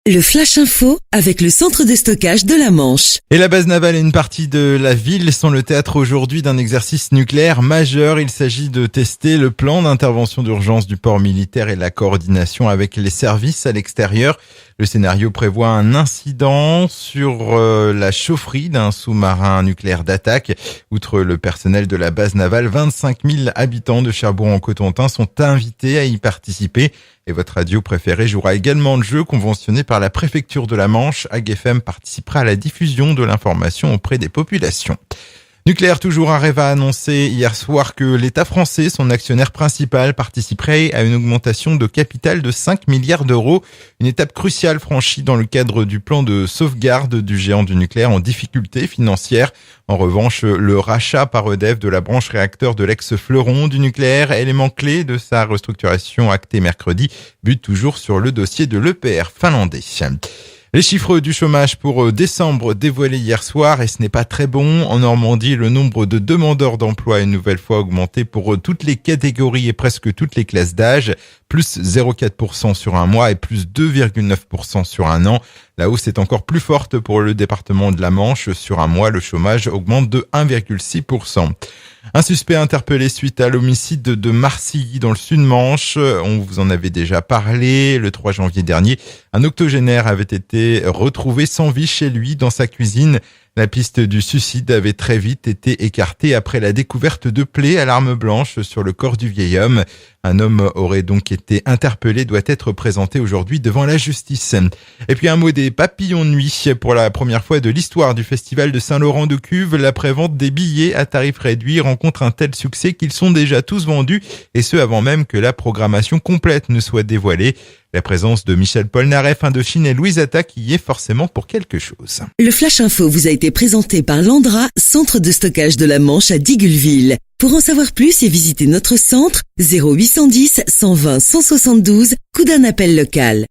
Le Flash Info avec le centre de stockage de la Manche. Et la base navale et une partie de la ville sont le théâtre aujourd'hui d'un exercice nucléaire majeur. Il s'agit de tester le plan d'intervention d'urgence du port militaire et la coordination avec les services à l'extérieur. Le scénario prévoit un incident sur la chaufferie d'un sous-marin nucléaire d'attaque. Outre le personnel de la base navale, 25 000 habitants de Cherbourg-en-Cotentin sont invités à y participer. Et votre radio préférée jouera également le jeu conventionné par la préfecture de la Manche. AgFM participera à la diffusion de l'information auprès des populations. Nucléaire toujours, Areva a annoncé hier soir que l'État français, son actionnaire principal, participerait à une augmentation de capital de 5 milliards d'euros. Une étape cruciale franchie dans le cadre du plan de sauvegarde du géant du nucléaire en difficulté financière. En revanche, le rachat par EDF de la branche réacteur de l'ex-fleuron du nucléaire, élément clé de sa restructuration actée mercredi, bute toujours sur le dossier de l'EPR finlandais. Les chiffres du chômage pour décembre dévoilés hier soir et ce n'est pas très bon. En Normandie, le nombre de demandeurs d'emploi a une nouvelle fois augmenté pour toutes les catégories et presque toutes les classes d'âge. Plus 0,4% sur un mois et plus 2,9% sur un an. La hausse est encore plus forte pour le département de la Manche. Sur un mois, le chômage augmente de 1,6%. Un suspect interpellé suite à l'homicide de Marcilly dans le Sud-Manche. On vous en avait déjà parlé. Le 3 janvier dernier, un octogénaire avait été retrouvé sans vie chez lui dans sa cuisine. La piste du suicide avait très vite été écartée après la découverte de plaies à l'arme blanche sur le corps du vieil homme. Un homme aurait donc été interpellé, doit être présenté aujourd'hui devant la justice. Et puis un mot des papillons de nuit. Pour la première fois de l'histoire du festival de Saint-Laurent de Cuves, la prévente des billets à tarif réduit rencontre un tel succès qu'ils sont déjà tous vendus, et ce avant même que la programmation complète ne soit dévoilée. La présence de Michel Polnareff, Indochine et Louise Attaque y est forcément pour quelque chose. Le Flash Info vous a été présenté par Landra, centre de stockage de la Manche à Digguleville. Pour en savoir plus et visiter notre centre, 0810 120 172, coup d'un appel local.